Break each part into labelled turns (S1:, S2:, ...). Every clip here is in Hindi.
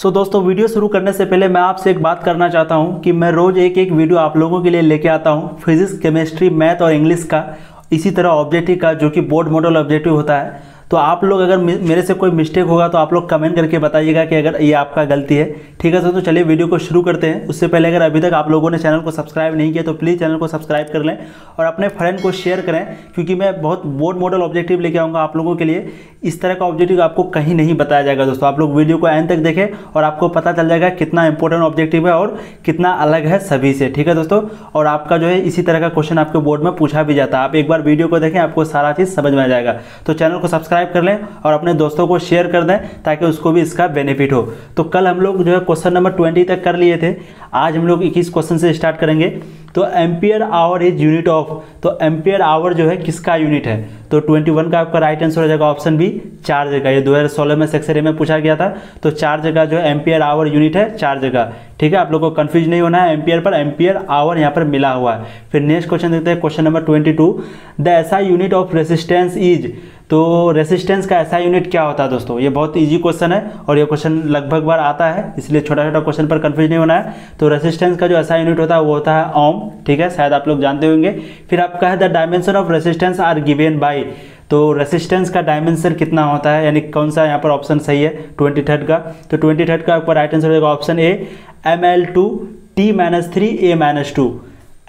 S1: दोस्तों वीडियो शुरू करने से पहले मैं आपसे एक बात करना चाहता हूं कि मैं रोज़ एक एक वीडियो आप लोगों के लिए लेके आता हूं फिजिक्स, केमिस्ट्री, मैथ और इंग्लिश का, इसी तरह ऑब्जेक्टिव का जो कि बोर्ड मॉडल ऑब्जेक्टिव होता है। तो आप लोग अगर मेरे से कोई मिस्टेक होगा तो आप लोग कमेंट करके बताइएगा कि अगर ये आपका गलती है। ठीक है दोस्तों, चलिए वीडियो को शुरू करते हैं। उससे पहले अगर अभी तक आप लोगों ने चैनल को सब्सक्राइब नहीं किया तो प्लीज़ चैनल को सब्सक्राइब कर लें और अपने फ्रेंड को शेयर करें, क्योंकि मैं बहुत बोर्ड मॉडल ऑब्जेक्टिव लेके आऊँगा आप लोगों के लिए। इस तरह का ऑब्जेक्टिव आपको कहीं नहीं बताया जाएगा दोस्तों। आप लोग वीडियो को एंड तक देखें और आपको पता चल जाएगा कितना इंपॉर्टेंट ऑब्जेक्टिव है और कितना अलग है सभी से। ठीक है दोस्तों, और आपका जो है इसी तरह का क्वेश्चन आपके बोर्ड में पूछा भी जाता है। आप एक बार वीडियो को देखें, आपको सारा चीज़ समझ में आ जाएगा। तो चैनल को सब्सक्राइब कर लें और अपने दोस्तों को शेयर कर दें ताकि उसको भी इसका बेनिफिट हो। तो कल हम लोग जो है क्वेश्चन नंबर 20 तक कर लिए थे। आज हम लोग 21 क्वेश्चन से स्टार्ट करेंगे। तो ampere hour is unit of, तो एम्पियर आवर जो है किसका यूनिट है? तो 21 का आपका राइट आंसर हो जाएगा ऑप्शन बी, चार जगह। ये 2016 में सेक्शन ए में पूछा गया था। तो चार जगह जो है एम्पियर आवर यूनिट है, चार जगह। ठीक है, आप लोगों को कंफ्यूज नहीं होना है, एम्पियर पर एम्पियर आवर यहाँ पर मिला हुआ है। फिर नेक्स्ट क्वेश्चन देखते हैं, question number 22, the SI unit of resistance is. तो रेसिस्टेंस का एसआई यूनिट क्या होता है दोस्तों? ये बहुत इजी क्वेश्चन है और ये क्वेश्चन लगभग बार आता है, इसलिए छोटा छोटा क्वेश्चन पर कंफ्यूज नहीं होना है। तो रेसिस्टेंस का जो एसआई यूनिट होता है वो होता है ओम। ठीक है, शायद आप लोग जानते होंगे। फिर आपका है the dimension of resistance are given by. तो रेसिस्टेंस का डायमेंशन कितना होता है, यानी कौन सा यहाँ पर ऑप्शन सही है 23 का? तो 23 का आपका राइट आंसर हो जाएगा ऑप्शन ए, ml2T-3A-2,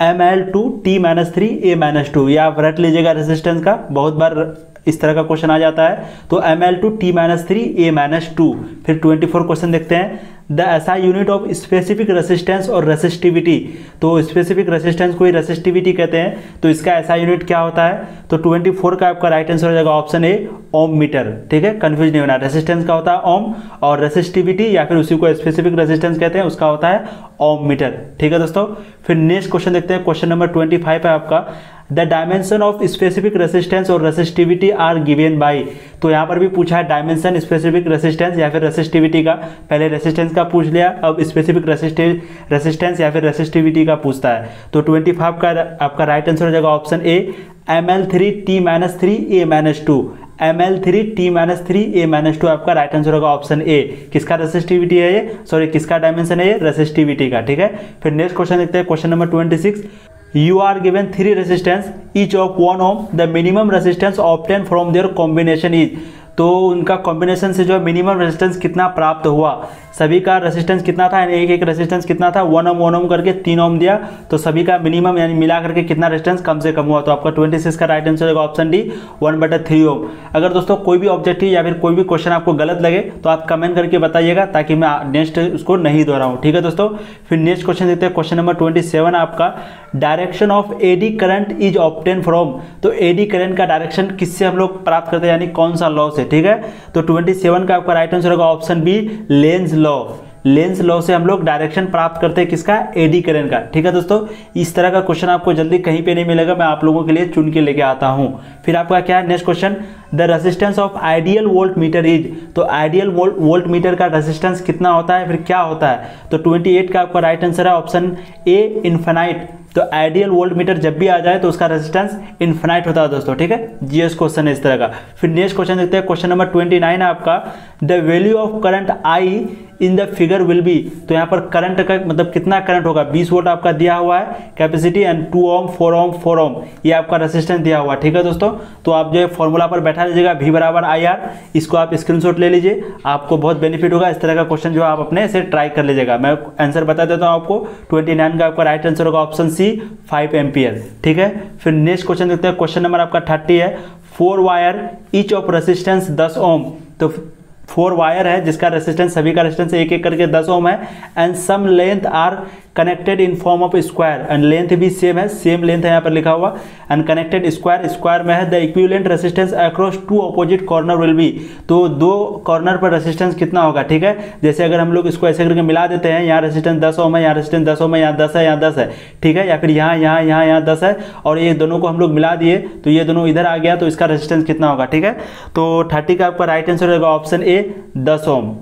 S1: ml2T-3A-2। ये आप रट लीजिएगा रेसिस्टेंस का, बहुत बार इस तरह का क्वेश्चन आ जाता है। तो ml2T-3A-2। फिर 24 क्वेश्चन देखते हैं, the SI unit of specific resistance और रेसिस्टिविटी। तो स्पेसिफिक रेसिस्टेंस को ही रेसिस्टिविटी कहते हैं, तो इसका एसआई यूनिट क्या होता है? तो 24 का आपका राइट आंसर हो जाएगा ऑप्शन ए, ओम मीटर। ठीक है, कंफ्यूज नहीं होना, रेसिस्टेंस का होता है ओम और रेसिस्टिविटी या फिर उसी को स्पेसिफिक रेसिस्टेंस कहते हैं, उसका होता है ओम मीटर। ठीक है दोस्तों, फिर नेक्स्ट क्वेश्चन देखते हैं, क्वेश्चन नंबर 25 है आपका, the dimension of specific resistance और रेसिस्टिविटी आर गिवन बाय। तो यहाँ पर भी पूछा है डायमेंशन स्पेसिफिक रेसिस्टेंस या फिर रेसिस्टिविटी का। पहले रेसिस्टेंस का पूछ लिया, अब स्पेसिफिक रेसिस्टेंस या फिर रेसिस्टिविटी का पूछता है। तो 25 का आपका राइट आंसर हो जाएगा ऑप्शन ए, ml3T-3A-2। ml3T-3A-2 आपका राइट आंसर होगा ऑप्शन ए। किसका रेसिस्टिविटी है ये, सॉरी किसका डायमेंशन है ये? रेसिस्टिविटी का। ठीक है, फिर नेक्स्ट क्वेश्चन देखते हैं, question number 26, you are given 3 resistance each of 1 ohm, the minimum resistance obtained from their combination is। तो उनका कॉम्बिनेशन से जो है मिनिमम रेजिस्टेंस कितना प्राप्त हुआ, सभी का रेजिस्टेंस कितना था, यानी एक एक रेजिस्टेंस कितना था, 1 ओम करके 3 ओम दिया, तो सभी का मिनिमम यानी मिला करके कितना रेजिस्टेंस कम से कम हुआ। तो आपका 26 का राइट आंसर होगा ऑप्शन डी, 1/3 ओम। अगर दोस्तों कोई भी ऑब्जेक्टिव या फिर कोई भी क्वेश्चन आपको गलत लगे तो आप कमेंट करके बताइएगा ताकि मैं नेक्स्ट उसको नहीं दोहराऊं। ठीक है दोस्तों, फिर नेक्स्ट क्वेश्चन देखते हैं, क्वेश्चन नंबर 27 आपका, direction of eddy current is obtain from. तो एडी करंट का डायरेक्शन किससे हम लोग प्राप्त करते हैं, यानी कौन सा लॉ से? ठीक है, तो 27 का आपका राइट आंसर होगा option B, Lenz law. Lenz law से हम लोग डायरेक्शन प्राप्त करते हैं किसका? एडी करंट का। ठीक है दोस्तों, इस तरह का क्वेश्चन आपको जल्दी कहीं पे नहीं मिलेगा, मैं आप लोगों के लिए चुन के लेके आता हूं। फिर आपका क्या है next question, the resistance of ideal volt meter is. तो आइडियल वोल्ट मीटर का रेजिस्टेंस कितना होता है, फिर क्या होता है? तो 28 का आपका राइट आंसर है ऑप्शन ए, इन्फिनाइट। तो आइडियल वोल्ट मीटर जब भी आ जाए तो उसका रेजिस्टेंस इन्फिनाइट होता है दोस्तों। ठीक है, जीएस क्वेश्चन है इस तरह का। फिर नेक्स्ट क्वेश्चन देखते हैं, क्वेश्चन नंबर 29 है आपका, the value of current I in the figure will be. तो यहाँ पर करंट का मतलब कितना करंट होगा, 20 वोल्ट आपका दिया हुआ है कैपेसिटी, एंड 2 ओम 4 ओम 4 ओम ये आपका रेजिस्टेंस दिया हुआ है। ठीक है दोस्तों, तो आप जो है फॉर्मूला पर बैठा लीजिएगा, V बराबर IR, इसको आप स्क्रीनशॉट ले लीजिए, आपको बहुत बेनिफिट होगा। इस तरह का क्वेश्चन जो आप अपने से ट्राई कर लीजिएगा। मैं आंसर बता देता हूँ आपको, 29 का आपका राइट आंसर होगा ऑप्शन सी, 5 एम्पियर। ठीक है, फिर नेक्स्ट क्वेश्चन देखते हैं, क्वेश्चन नंबर आपका 30 है, 4 वायर ईच ऑफ रेसिस्टेंस 10 ओम। तो 4 वायर है जिसका रेसिस्टेंस, सभी का रेसिस्टेंस एक एक करके 10 ओम है, and some length are connected in form of square, and length भी सेम है, सेम लेंथ है यहाँ पर लिखा हुआ, एंड कनेक्टेड स्क्वायर, स्क्वायर में है, the equivalent resistance across 2 opposite corner will be. तो 2 कॉर्नर पर रेसिस्टेंस कितना होगा? ठीक है, जैसे अगर हम लोग इसको ऐसे करके मिला देते हैं, यहाँ रेसिस्टेंस 10 ओम है, यहाँ रेसिस्टेंस 10 ओम है, यहाँ 10 है, यहाँ 10 है। ठीक है, या फिर यहाँ 10 है, और ये दोनों को हम लोग मिला दिए तो ये दोनों इधर आ गया, तो इसका रेसिस्टेंस कितना होगा? ठीक है, तो 30 का आपका राइट आंसर होगा ऑप्शन ए, 10 ओम।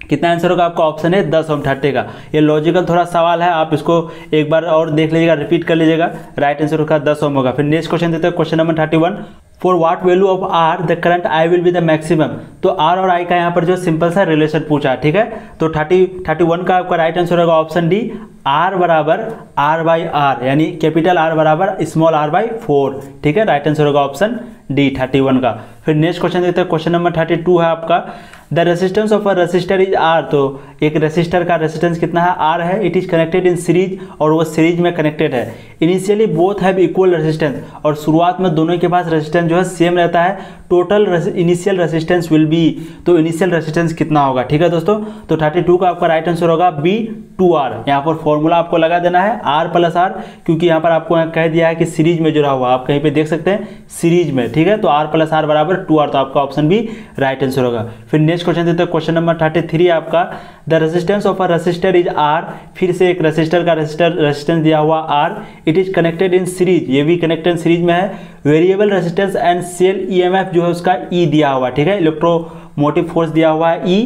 S1: कितना आंसर होगा आपका? ऑप्शन है 10 ओम, 30 का। ये लॉजिकल थोड़ा सवाल है, आप इसको एक बार और देख लीजिएगा, रिपीट कर लीजिएगा, राइट आंसर होगा 10 ओम होगा। फिर नेक्स्ट क्वेश्चन देते हैं, question number 31, for what value of R the current I will be the maximum. तो आर और आई का यहाँ पर जो सिंपल सा रिलेशन पूछा, ठीक है। तो 31 का आपका राइट आंसर होगा ऑप्शन डी, आर बराबर आर बाई आर, यानी कैपिटल आर बराबर स्मॉल आर बाई 4, ठीक है। राइट आंसर होगा ऑप्शन डी 31 का। फिर नेक्स्ट क्वेश्चन देखते हैं, क्वेश्चन नंबर 32 है आपका, the resistance of a resistor is R. तो एक रेसिस्टर का रेसिस्टेंस कितना है, आर है। It is connected in series, और वो सीरीज में कनेक्टेड है। Initially both have equal resistance, और शुरुआत में दोनों के पास रेसिस्टेंस जो है सेम रहता है। Total initial resistance will be, तो इनिशियल रेसिस्टेंस कितना होगा, ठीक है दोस्तों। तो 32 का आपका राइट आंसर होगा बी 2R। यहाँ पर फॉर्मूला आपको लगा देना है R प्लस R, क्योंकि यहाँ पर आपको कह दिया है कि सीरीज में जुड़ा हुआ, आप कहीं पे देख सकते हैं सीरीज में, ठीक है। तो R प्लस R बराबर 2R, तो आपका ऑप्शन बी राइट आंसर होगा। फिर नेक्स्ट क्वेश्चन देते हैं, क्वेश्चन नंबर 33 आपका, the resistance of a resistor is R। फिर से एक रेसिस्टर का रेसिस्टेंस दिया हुआ R, it is connected in series, ये भी कनेक्टेड सीरीज में है। Variable resistance and cell EMF जो है उसका E दिया हुआ, ठीक है। इलेक्ट्रोमोटिव फोर्स दिया हुआ है E,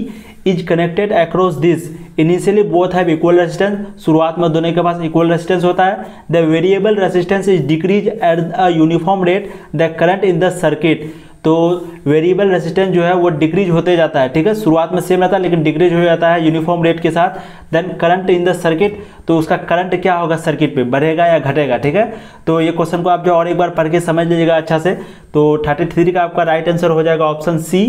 S1: is connected across this. Initially both have equal resistance, शुरुआत में दोनों के पास इक्वल रेसिस्टेंस होता है। The variable resistance is decrease at a uniform rate the current in the circuit. तो वेरिएबल रेसिस्टेंस जो है वो डिक्रीज होते जाता है, ठीक है। शुरुआत में सेम रहता है लेकिन डिक्रीज हो जाता है यूनिफॉर्म रेट के साथ। Then current in the circuit, तो उसका करंट क्या होगा सर्किट पे, बढ़ेगा या घटेगा, ठीक है। तो ये क्वेश्चन को आप जो और एक बार पढ़ के समझ लीजिएगा अच्छा से। तो 33 का आपका राइट आंसर हो जाएगा option C,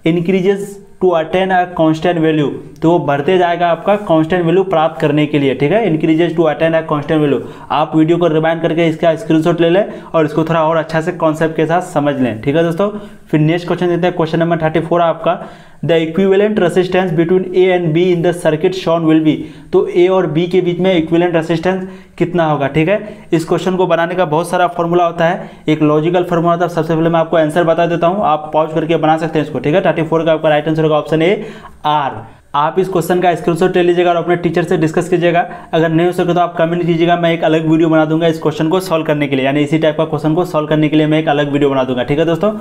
S1: increases to attain a constant value. तो वो बढ़ते जाएगा आपका कांस्टेंट वैल्यू प्राप्त करने के लिए, ठीक है। Increases to attain a constant value. आप वीडियो को रिवाइंड करके इसका स्क्रीनशॉट ले लें और इसको थोड़ा और अच्छा से कॉन्सेप्ट के साथ समझ लें, ठीक है दोस्तों। फिर नेक्स्ट क्वेश्चन देते हैं, क्वेश्चन नंबर 34 आपका, the equivalent resistance between A and be in the circuit shown will be. तो ए और बी के बीच में इक्विवेलेंट रेसिस्टेंस कितना होगा, ठीक है। इस क्वेश्चन को बनाने का बहुत सारा फॉर्मूला होता है, एक लॉजिकल फॉर्मूला होता है। सबसे पहले मैं आपको आंसर बता देता हूं, आप पॉज करके बना सकते हैं इसको, ठीक है। 34 का आपका राइट आंसर होगा ऑप्शन ए, आर। आप इस क्वेश्चन का स्क्रीनशॉट ले लीजिएगा और अपने टीचर से डिस्कस कीजिएगा। अगर नहीं हो सके तो आप कमेंट कीजिएगा, मैं एक अलग वीडियो बना दूंगा इस क्वेश्चन को सॉल्व करने के लिए, यानी इसी टाइप का क्वेश्चन को सॉल्व करने के लिए मैं एक अलग वीडियो बना दूंगा, ठीक है दोस्तों।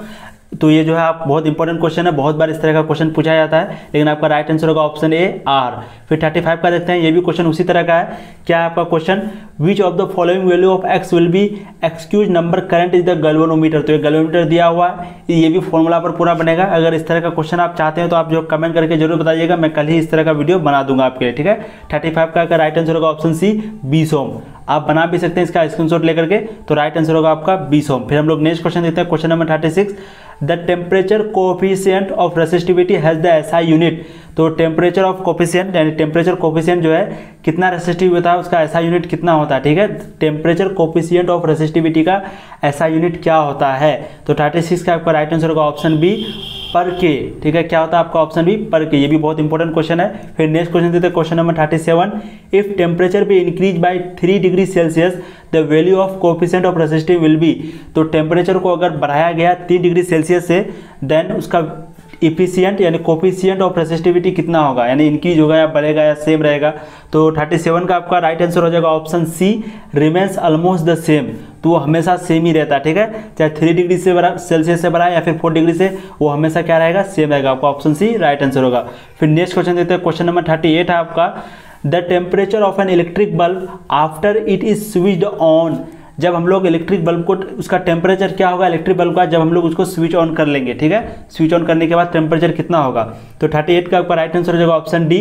S1: तो ये जो है आप बहुत इंपॉर्टेंट क्वेश्चन है, बहुत बार इस तरह का क्वेश्चन पूछा जाता है, लेकिन आपका राइट आंसर होगा ऑप्शन ए, आर। फिर 35 का देखते हैं, ये भी क्वेश्चन उसी तरह का है। क्या है आपका question, which of the following value of x will be excuse number current is the galvanometer. तो ये गैल्वेनोमीटर दिया हुआ है, ये भी फॉर्मूला पर पूरा बनेगा। अगर इस तरह का क्वेश्चन आप चाहते हैं तो आप जो कमेंट करके जरूर बताइएगा, मैं कल ही इस तरह का वीडियो बना दूंगा आपके लिए, ठीक है। 35 का राइट आंसर होगा ऑप्शन सी, 20 ओम। आप बना भी सकते हैं इसका स्क्रीनशॉट लेकर के, तो राइट आंसर होगा आपका 20 ओम। फिर हम लोग नेक्स्ट क्वेश्चन देखते हैं, question number 36, the temperature coefficient of resistivity has the SI unit. तो टेम्परेचर ऑफ कोएफिशिएंट यानी टेम्परेचर कोएफिशिएंट जो है कितना रेसिस्टिव होता है, उसका एसआई यूनिट कितना होता है, ठीक है। टेम्परेचर कोएफिशिएंट ऑफ रेसिस्टिविटी का एसआई यूनिट क्या होता है। तो 36 का आपका राइट आंसर होगा ऑप्शन बी, पर के, ठीक है। क्या होता है आपका ऑप्शन बी, पर के। ये भी बहुत इंपॉर्टेंट क्वेश्चन है। फिर नेक्स्ट क्वेश्चन देते हैं, question number 37, if temperature be increase by 3 degree Celsius the value of coefficient of resistive will be. तो टेम्परेचर को अगर बढ़ाया गया 3 डिग्री सेल्सियस से, देन उसका इफिशिएंट यानी कोएफिशिएंट ऑफ रेसिस्टिविटी कितना होगा, यानी इंक्रीज होगा या बढ़ेगा या सेम रहेगा। तो 37 का आपका राइट आंसर हो जाएगा option C, remains almost the same. तो वो हमेशा सेम ही रहता है, ठीक है। चाहे 3 डिग्री से सेल्सियस से बढ़ा या फिर 4 डिग्री से, वो हमेशा क्या रहेगा, सेम रहेगा। आपका ऑप्शन सी राइट आंसर होगा। फिर नेक्स्ट क्वेश्चन देते हैं, क्वेश्चन नंबर 38 है आपका, the temperature of an electric bulb after it is switched on. जब हम लोग इलेक्ट्रिक बल्ब को, उसका टेम्परेचर क्या होगा इलेक्ट्रिक बल्ब का, जब हम लोग उसको स्विच ऑन कर लेंगे, ठीक है। स्विच ऑन करने के बाद टेम्परेचर कितना होगा। तो 38 का आपका राइट आंसर हो जाएगा option D,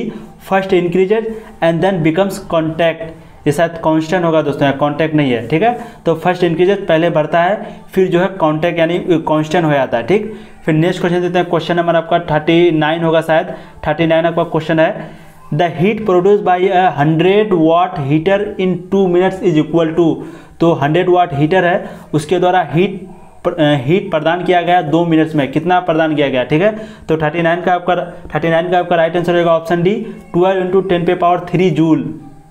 S1: first increases and then becomes contact. ये शायद कांस्टेंट होगा दोस्तों, यहाँ कॉन्टैक्ट नहीं है, ठीक है। तो फर्स्ट इंक्रीजेज पहले बढ़ता है, फिर जो है कॉन्टैक्ट यानी कांस्टेंट हो जाता है, ठीक। फिर नेक्स्ट क्वेश्चन देते हैं, क्वेश्चन नंबर आपका 39 होगा शायद। 39 आपका क्वेश्चन है, the heat produce by 100 watt heater in 2 minutes is equal to. तो 100 वाट हीटर है, उसके द्वारा हीट प्रदान किया गया 2 मिनट्स में, कितना प्रदान किया गया, ठीक है। तो 39 का आपका राइट आंसर होगा ऑप्शन डी, 12 इंटू 10 पे पावर 3 जूल।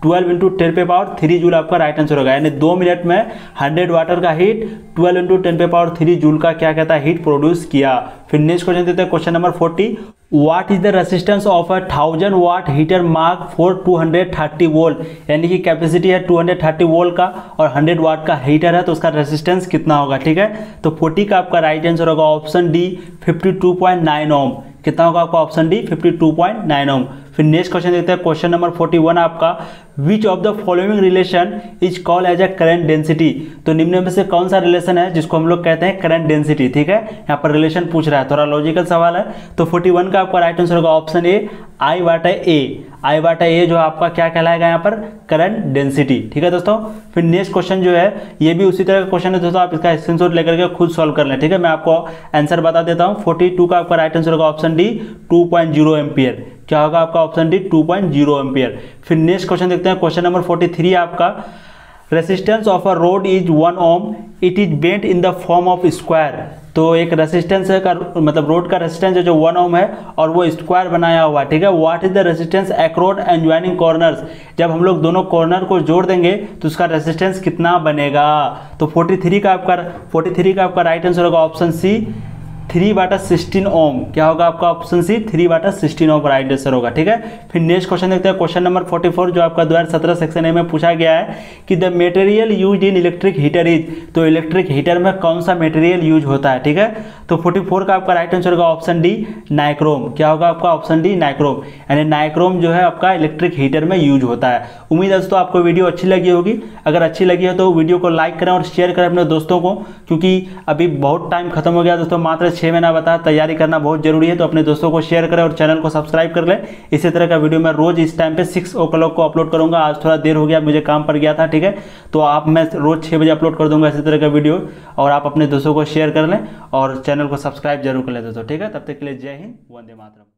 S1: 12 इंटू 10 पे पावर 3 जूल आपका राइट आंसर होगा, यानी 2 मिनट में 100 वाटर का हीट 12 इंटू 10 पे पावर 3 जूल का क्या कहता है, हीट प्रोड्यूस किया। फिर नेक्स्ट क्वेश्चन देते हैं, question number 40, what is the resistance of a 1000 watt heater mark for 230 volt. यानी कि कैपेसिटी है 230 वोल्ट का और 100 वाट का हीटर है, तो उसका रेसिस्टेंस कितना होगा, ठीक है। तो 40 का आपका राइट आंसर होगा ऑप्शन डी, 52.9 ओम। कितना होगा आपका ऑप्शन डी 52.9 ओम। फिर नेक्स्ट क्वेश्चन देखते हैं, क्वेश्चन नंबर 41 आपका, which of the following relation is called as a current density. तो निम्न में से कौन सा रिलेशन है जिसको हम लोग कहते हैं करंट डेंसिटी, ठीक है। यहाँ पर रिलेशन पूछ रहा है, थोड़ा लॉजिकल सवाल है। तो 41 का आपका राइट आंसर होगा ऑप्शन ए, आई बाटा ए। आई बाटा ए जो आपका क्या कहलाएगा यहाँ पर, करंट डेंसिटी, ठीक है दोस्तों। फिर नेक्स्ट क्वेश्चन जो है ये भी उसी तरह का क्वेश्चन है दोस्तों, आप इसका स्क्रीनशॉट लेकर के खुद सॉल्व कर लें, ठीक है। मैं आपको आंसर बता देता हूँ। 42 का आपका राइट आंसर होगा ऑप्शन डी 2.0 एम्पियर। क्या होगा आपका ऑप्शन डी 2.0 एम्पियर। फिर नेक्स्ट क्वेश्चन देखते हैं, क्वेश्चन नंबर 43 आपका, resistance of a rod is 1 ohm, it is bent in the form of square. तो एक रेसिस्टेंस है का मतलब रोड का रेसिस्टेंस है जो 1 ओम है और वो स्क्वायर बनाया हुआ, ठीक है। What is the resistance across and joining corners. जब हम लोग दोनों कॉर्नर को जोड़ देंगे तो उसका रेसिस्टेंस कितना बनेगा। तो 43 का आपका राइट आंसर होगा ऑप्शन सी 3/16 ओम। क्या होगा आपका ऑप्शन सी 3/16 ओम राइट आंसर होगा, ठीक है। फिर नेक्स्ट क्वेश्चन देखते हैं, क्वेश्चन नंबर 44 जो आपका 2017 सेक्शन ए में पूछा गया है कि the material use in electric heater is. तो इलेक्ट्रिक हीटर में कौन सा मटेरियल यूज होता है, ठीक है। तो 44 का आपका राइट आंसर होगा ऑप्शन डी नाइक्रोम। क्या होगा आपका ऑप्शन डी नाइक्रोम, यानी नाइक्रोम जो है आपका इलेक्ट्रिक हीटर में यूज होता है। उम्मीद है दोस्तों आपको वीडियो अच्छी लगी होगी। अगर अच्छी लगी है तो वीडियो को लाइक करें और शेयर करें अपने दोस्तों को, क्योंकि अभी बहुत टाइम खत्म हो गया दोस्तों, मात्र 6 महीना बता, तैयारी करना बहुत जरूरी है। तो अपने दोस्तों को शेयर करें और चैनल को सब्सक्राइब कर लें। इसी तरह का वीडियो मैं रोज इस टाइम पे 6 o'clock को अपलोड करूंगा। आज थोड़ा देर हो गया, मुझे काम पड़ गया था, ठीक है। तो मैं रोज 6 बजे अपलोड कर दूंगा इसी तरह का वीडियो, और आप अपने दोस्तों को शेयर कर लें और चैनल को सब्सक्राइब जरूर कर लें दोस्तों, ठीक है। तब तक के लिए जय हिंद, वंदे मातरम।